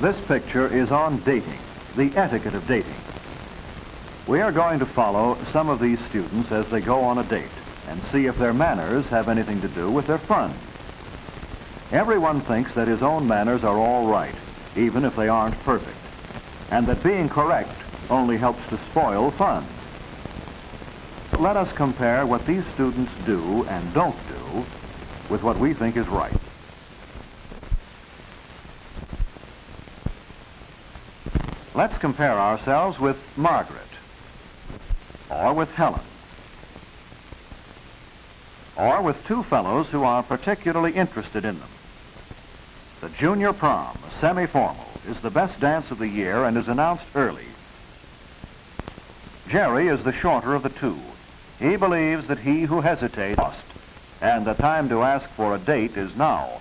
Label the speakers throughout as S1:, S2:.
S1: This picture is on dating, the etiquette of dating. We are going to follow some of these students as they go on a date and see if their manners have anything to do with their fun. Everyone thinks that his own manners are all right, even if they aren't perfect, and that being correct only helps to spoil fun. Let us compare what these students do and don't do with what we think is right. Let's compare ourselves with Margaret, or with Helen, or with two fellows who are particularly interested in them. The junior prom, a semi-formal, is the best dance of the year and is announced early. Jerry is the shorter of the two. He believes that he who hesitates lost, and the time to ask for a date is now.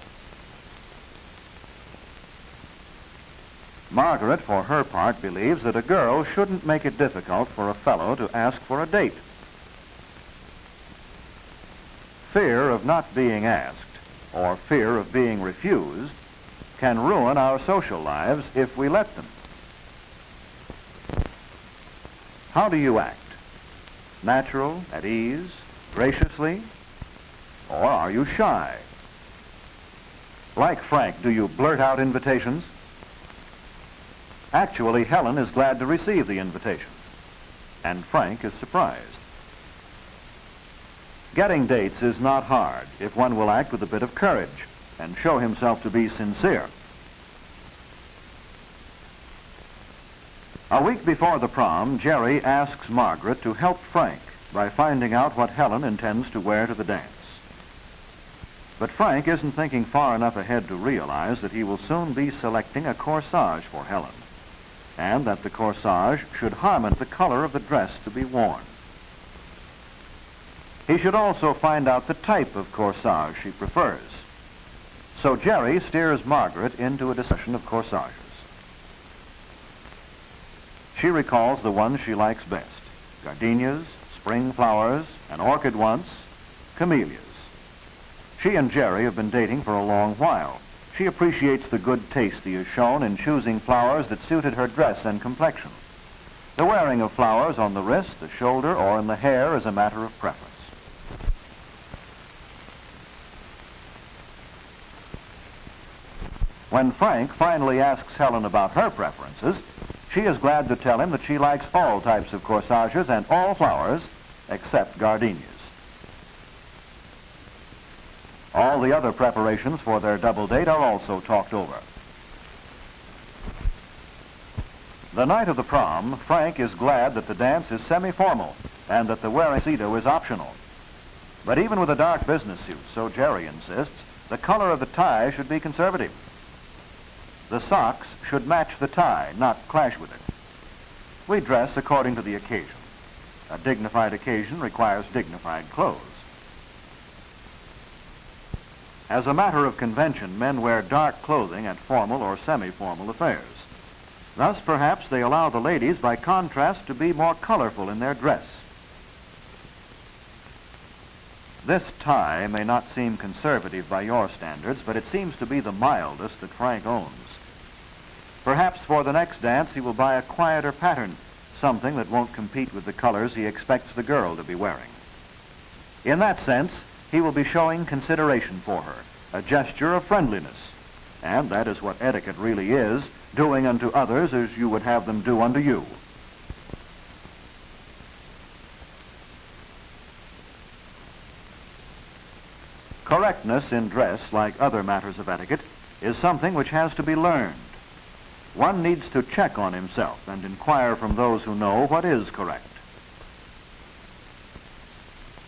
S1: Margaret, for her part, believes that a girl shouldn't make it difficult for a fellow to ask for a date. Fear of not being asked, or fear of being refused, can ruin our social lives if we let them. How do you act? Natural, at ease, graciously, or are you shy? Like Frank, do you blurt out invitations? Actually, Helen is glad to receive the invitation, and Frank is surprised. Getting dates is not hard if one will act with a bit of courage and show himself to be sincere. A week before the prom, Jerry asks Margaret to help Frank by finding out what Helen intends to wear to the dance. But Frank isn't thinking far enough ahead to realize that he will soon be selecting a corsage for Helen, and that the corsage should harmonize the color of the dress to be worn. He should also find out the type of corsage she prefers. So Jerry steers Margaret into a discussion of corsages. She recalls the ones she likes best: gardenias, spring flowers, an orchid once, camellias. She and Jerry have been dating for a long while. She appreciates the good taste he has shown in choosing flowers that suited her dress and complexion. The wearing of flowers on the wrist, the shoulder, or in the hair is a matter of preference. When Frank finally asks Helen about her preferences, she is glad to tell him that she likes all types of corsages and all flowers except gardenias. All the other preparations for their double date are also talked over. The night of the prom, Frank is glad that the dance is semi-formal and that the wearing tuxedo is optional. But even with a dark business suit, so Jerry insists, the color of the tie should be conservative. The socks should match the tie, not clash with it. We dress according to the occasion. A dignified occasion requires dignified clothes. As a matter of convention, men wear dark clothing at formal or semi-formal affairs. Thus, perhaps they allow the ladies, by contrast, to be more colorful in their dress. This tie may not seem conservative by your standards, but it seems to be the mildest that Frank owns. Perhaps for the next dance he will buy a quieter pattern, something that won't compete with the colors he expects the girl to be wearing. In that sense, he will be showing consideration for her, a gesture of friendliness. And that is what etiquette really is, doing unto others as you would have them do unto you. Correctness in dress, like other matters of etiquette, is something which has to be learned. One needs to check on himself and inquire from those who know what is correct.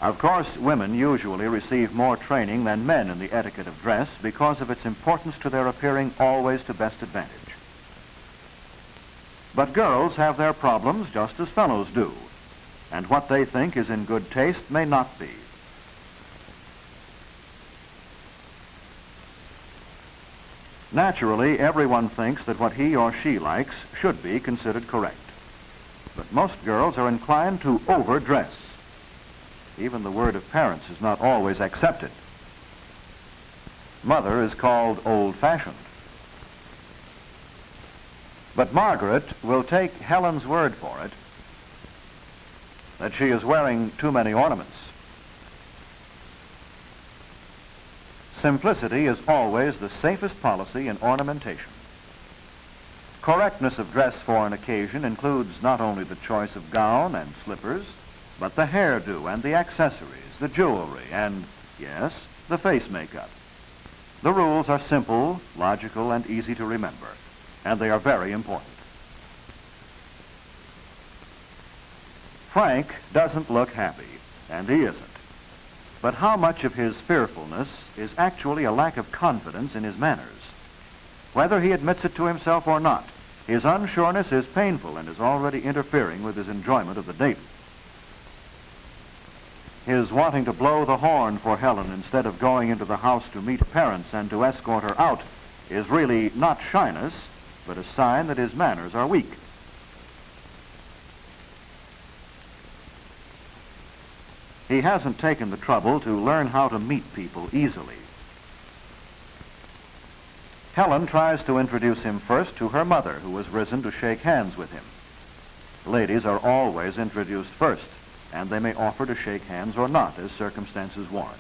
S1: Of course, women usually receive more training than men in the etiquette of dress because of its importance to their appearing always to best advantage. But girls have their problems just as fellows do, and what they think is in good taste may not be. Naturally, everyone thinks that what he or she likes should be considered correct. But most girls are inclined to overdress. Even the word of parents is not always accepted. Mother is called old-fashioned. But Margaret will take Helen's word for it that she is wearing too many ornaments. Simplicity is always the safest policy in ornamentation. Correctness of dress for an occasion includes not only the choice of gown and slippers, but the hairdo and the accessories, the jewelry, and, yes, the face makeup. The rules are simple, logical, and easy to remember, and they are very important. Frank doesn't look happy, and he isn't. But how much of his fearfulness is actually a lack of confidence in his manners? Whether he admits it to himself or not, his unsureness is painful and is already interfering with his enjoyment of the date. His wanting to blow the horn for Helen instead of going into the house to meet her parents and to escort her out is really not shyness, but a sign that his manners are weak. He hasn't taken the trouble to learn how to meet people easily. Helen tries to introduce him first to her mother, who has risen to shake hands with him. Ladies are always introduced first, and they may offer to shake hands or not as circumstances warrant.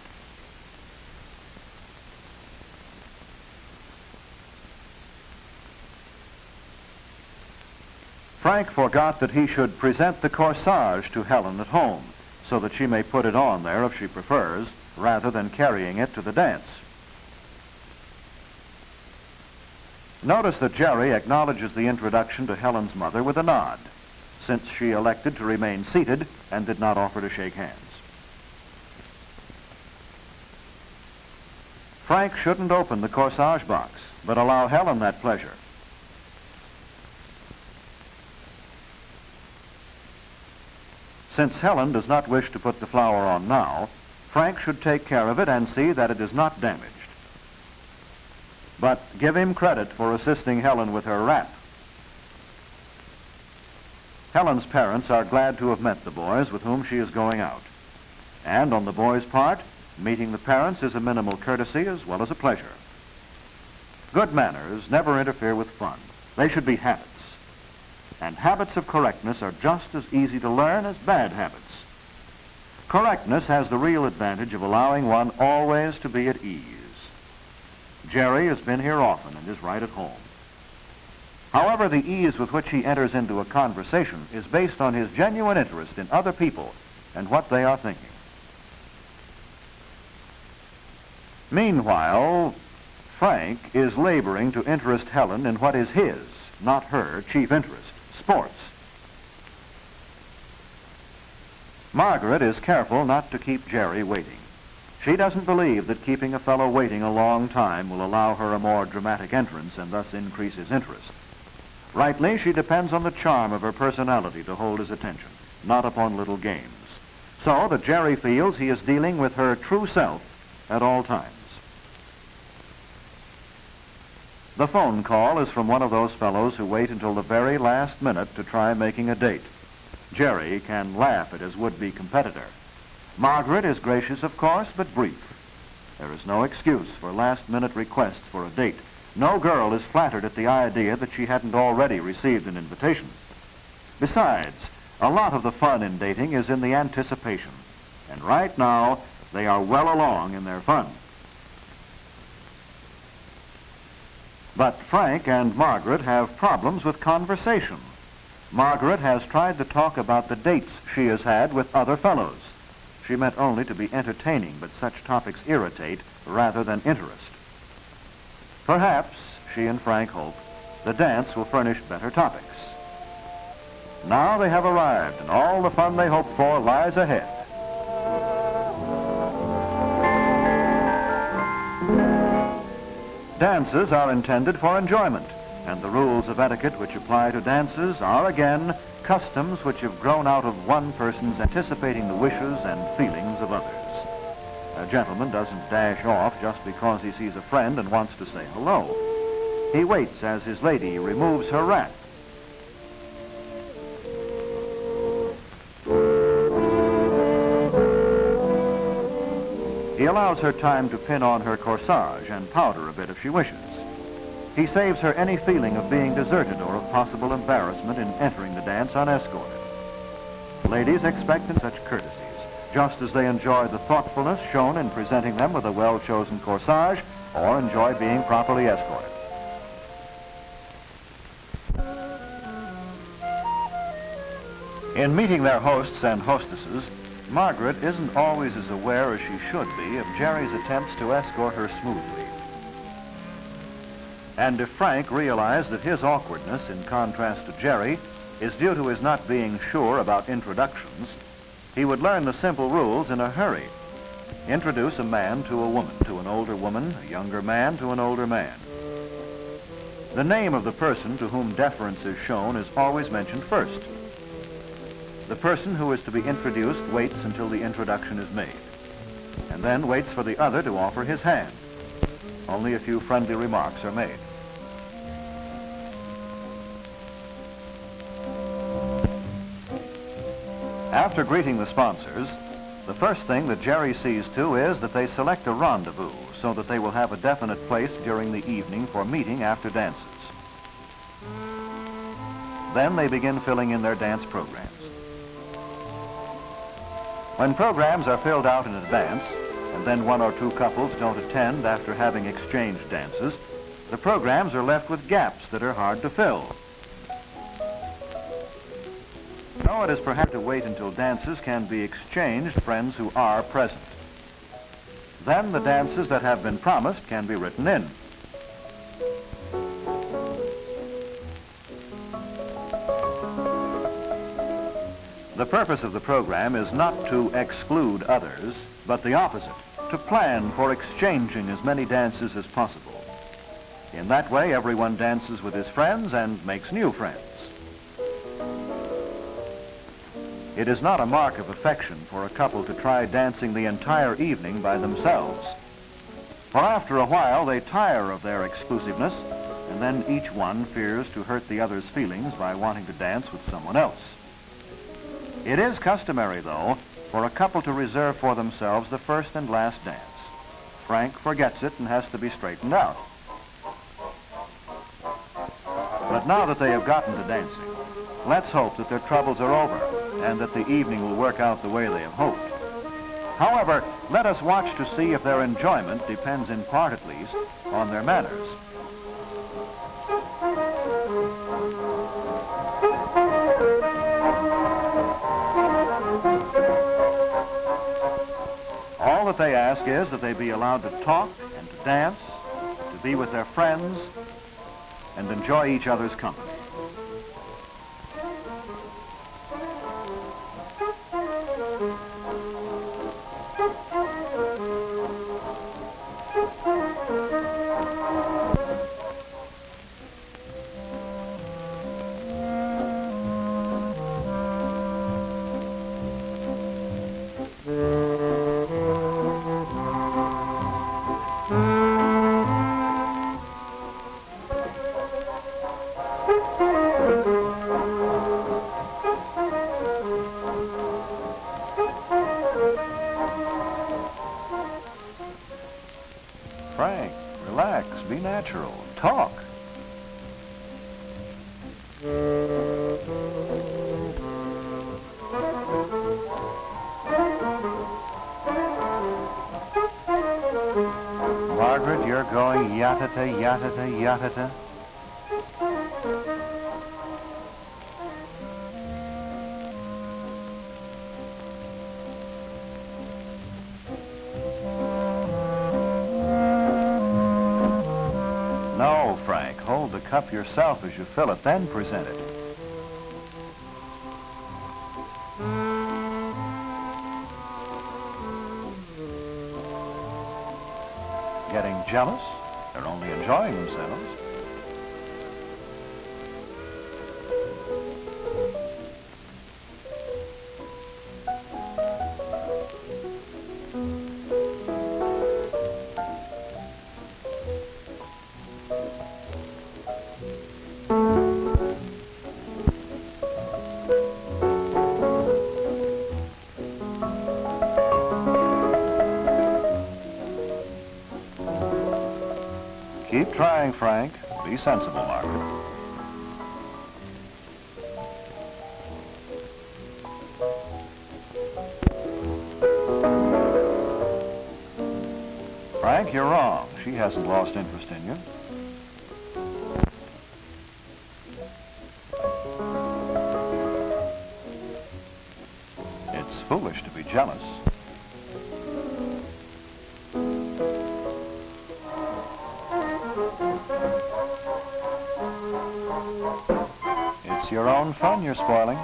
S1: Frank forgot that he should present the corsage to Helen at home, so that she may put it on there if she prefers, rather than carrying it to the dance. Notice that Jerry acknowledges the introduction to Helen's mother with a nod, since she elected to remain seated and did not offer to shake hands. Frank shouldn't open the corsage box, but allow Helen that pleasure. Since Helen does not wish to put the flower on now, Frank should take care of it and see that it is not damaged. But give him credit for assisting Helen with her wrap. Helen's parents are glad to have met the boys with whom she is going out. And on the boys' part, meeting the parents is a minimal courtesy as well as a pleasure. Good manners never interfere with fun. They should be habits. And habits of correctness are just as easy to learn as bad habits. Correctness has the real advantage of allowing one always to be at ease. Jerry has been here often and is right at home. However, the ease with which he enters into a conversation is based on his genuine interest in other people and what they are thinking. Meanwhile, Frank is laboring to interest Helen in what is his, not her, chief interest. Sports. Margaret is careful not to keep Jerry waiting. She doesn't believe that keeping a fellow waiting a long time will allow her a more dramatic entrance and thus increase his interest. Rightly, she depends on the charm of her personality to hold his attention, not upon little games. So that Jerry feels he is dealing with her true self at all times. The phone call is from one of those fellows who wait until the very last minute to try making a date. Jerry can laugh at his would-be competitor. Margaret is gracious, of course, but brief. There is no excuse for last-minute requests for a date. No girl is flattered at the idea that she hadn't already received an invitation. Besides, a lot of the fun in dating is in the anticipation. And right now, they are well along in their fun. But Frank and Margaret have problems with conversation. Margaret has tried to talk about the dates she has had with other fellows. She meant only to be entertaining, but such topics irritate rather than interest. Perhaps, she and Frank hope, the dance will furnish better topics. Now they have arrived, and all the fun they hoped for lies ahead. Dances are intended for enjoyment, and the rules of etiquette which apply to dances are, again, customs which have grown out of one person's anticipating the wishes and feelings of others. A gentleman doesn't dash off just because he sees a friend and wants to say hello. He waits as his lady removes her wrap. He allows her time to pin on her corsage and powder a bit if she wishes. He saves her any feeling of being deserted or of possible embarrassment in entering the dance unescorted. Ladies expect such courtesies, just as they enjoy the thoughtfulness shown in presenting them with a well-chosen corsage or enjoy being properly escorted. In meeting their hosts and hostesses, Margaret isn't always as aware as she should be of Jerry's attempts to escort her smoothly. And if Frank realized that his awkwardness, in contrast to Jerry, is due to his not being sure about introductions, he would learn the simple rules in a hurry. Introduce a man to a woman, to an older woman, a younger man to an older man. The name of the person to whom deference is shown is always mentioned first. The person who is to be introduced waits until the introduction is made, and then waits for the other to offer his hand. Only a few friendly remarks are made. After greeting the sponsors, the first thing that Jerry sees to is that they select a rendezvous so that they will have a definite place during the evening for meeting after dances. Then they begin filling in their dance programs. When programs are filled out in advance, and then one or two couples don't attend after having exchanged dances, the programs are left with gaps that are hard to fill. So it is perhaps to wait until dances can be exchanged, friends who are present. Then the dances that have been promised can be written in. The purpose of the program is not to exclude others, but the opposite, to plan for exchanging as many dances as possible. In that way, everyone dances with his friends and makes new friends. It is not a mark of affection for a couple to try dancing the entire evening by themselves. For after a while, they tire of their exclusiveness, and then each one fears to hurt the other's feelings by wanting to dance with someone else. It is customary, though, for a couple to reserve for themselves the first and last dance. Frank forgets it and has to be straightened out. But now that they have gotten to dancing, let's hope that their troubles are over and that the evening will work out the way they have hoped. However, let us watch to see if their enjoyment depends in part at least on their manners. All that they ask is that they be allowed to talk and to dance, to be with their friends, and enjoy each other's company. Frank, relax, be natural, talk. Margaret, you're going yatata, yatata, yatata. No, Frank, hold the cup yourself as you fill it, then present it. Getting jealous? They're only enjoying themselves. Keep trying, Frank. Be sensible, Margaret. Frank, you're wrong. She hasn't lost interest in you. It's foolish to be jealous. It's your own fun you're spoiling.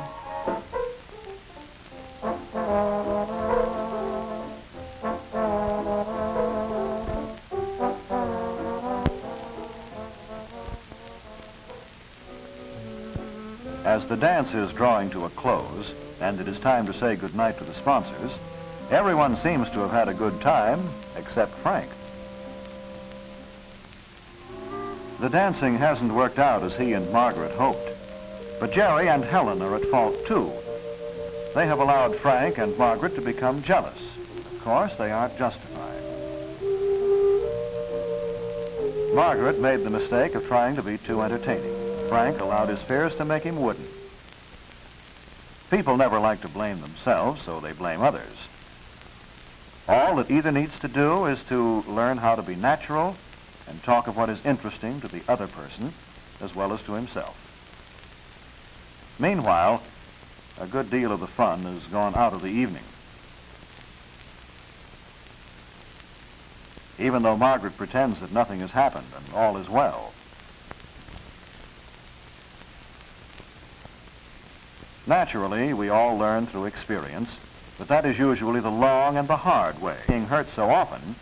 S1: As the dance is drawing to a close, and it is time to say goodnight to the sponsors, everyone seems to have had a good time, except Frank. The dancing hasn't worked out as he and Margaret hoped, but Jerry and Helen are at fault too. They have allowed Frank and Margaret to become jealous. Of course, they aren't justified. Margaret made the mistake of trying to be too entertaining. Frank allowed his fears to make him wooden. People never like to blame themselves, so they blame others. All that either needs to do is to learn how to be natural and talk of what is interesting to the other person as well as to himself. Meanwhile, a good deal of the fun has gone out of the evening. Even though Margaret pretends that nothing has happened and all is well. Naturally, we all learn through experience, but that is usually the long and the hard way. Being hurt so often,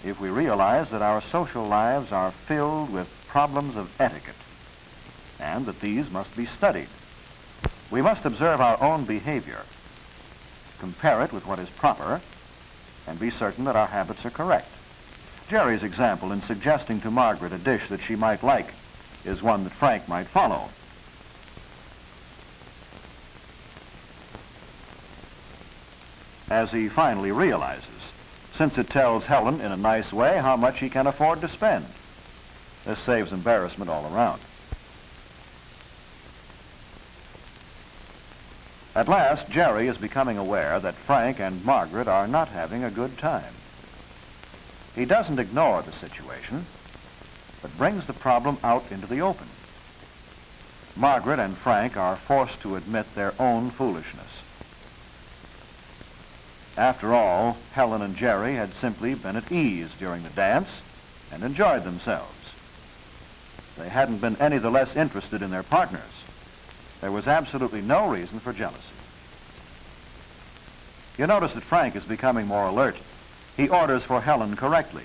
S1: if we realize that our social lives are filled with problems of etiquette, and that these must be studied. We must observe our own behavior, compare it with what is proper, and be certain that our habits are correct. Jerry's example in suggesting to Margaret a dish that she might like is one that Frank might follow. As he finally realizes, since it tells Helen in a nice way how much he can afford to spend. This saves embarrassment all around. At last, Jerry is becoming aware that Frank and Margaret are not having a good time. He doesn't ignore the situation, but brings the problem out into the open. Margaret and Frank are forced to admit their own foolishness. After all, Helen and Jerry had simply been at ease during the dance and enjoyed themselves. They hadn't been any the less interested in their partners. There was absolutely no reason for jealousy. You notice that Frank is becoming more alert. He orders for Helen correctly.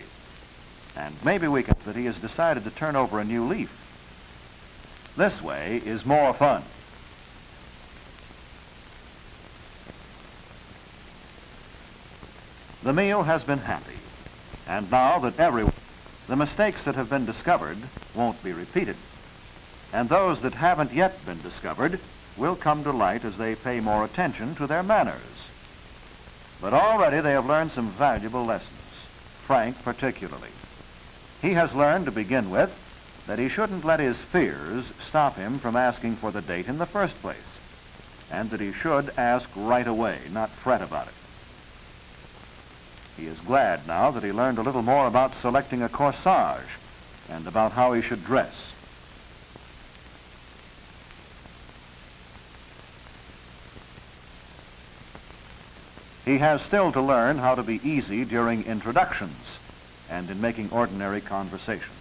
S1: And maybe we can that he has decided to turn over a new leaf. This way is more fun. The meal has been happy, and now that the mistakes that have been discovered won't be repeated, and those that haven't yet been discovered will come to light as they pay more attention to their manners. But already they have learned some valuable lessons, Frank particularly. He has learned to begin with that he shouldn't let his fears stop him from asking for the date in the first place, and that he should ask right away, not fret about it. He is glad now that he learned a little more about selecting a corsage and about how he should dress. He has still to learn how to be easy during introductions and in making ordinary conversations.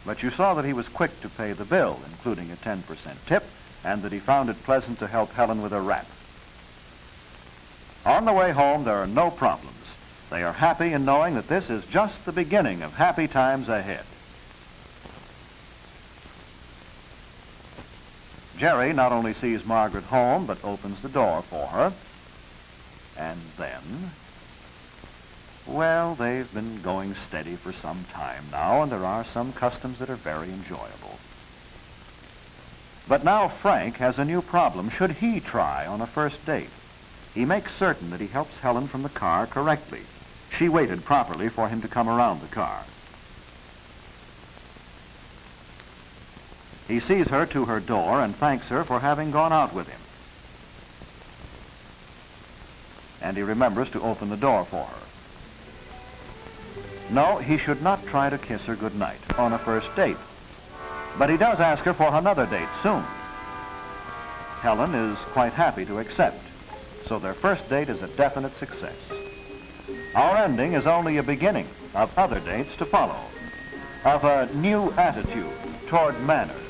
S1: But you saw that he was quick to pay the bill, including a 10% tip, and that he found it pleasant to help Helen with her wrap. On the way home, there are no problems. They are happy in knowing that this is just the beginning of happy times ahead. Jerry not only sees Margaret home, but opens the door for her. And then, well, they've been going steady for some time now, and there are some customs that are very enjoyable. But now Frank has a new problem. Should he try on a first date? He makes certain that he helps Helen from the car correctly. She waited properly for him to come around the car. He sees her to her door and thanks her for having gone out with him. And he remembers to open the door for her. No, he should not try to kiss her goodnight on a first date. But he does ask her for another date soon. Helen is quite happy to accept, so their first date is a definite success. Our ending is only a beginning of other dates to follow, of a new attitude toward manners.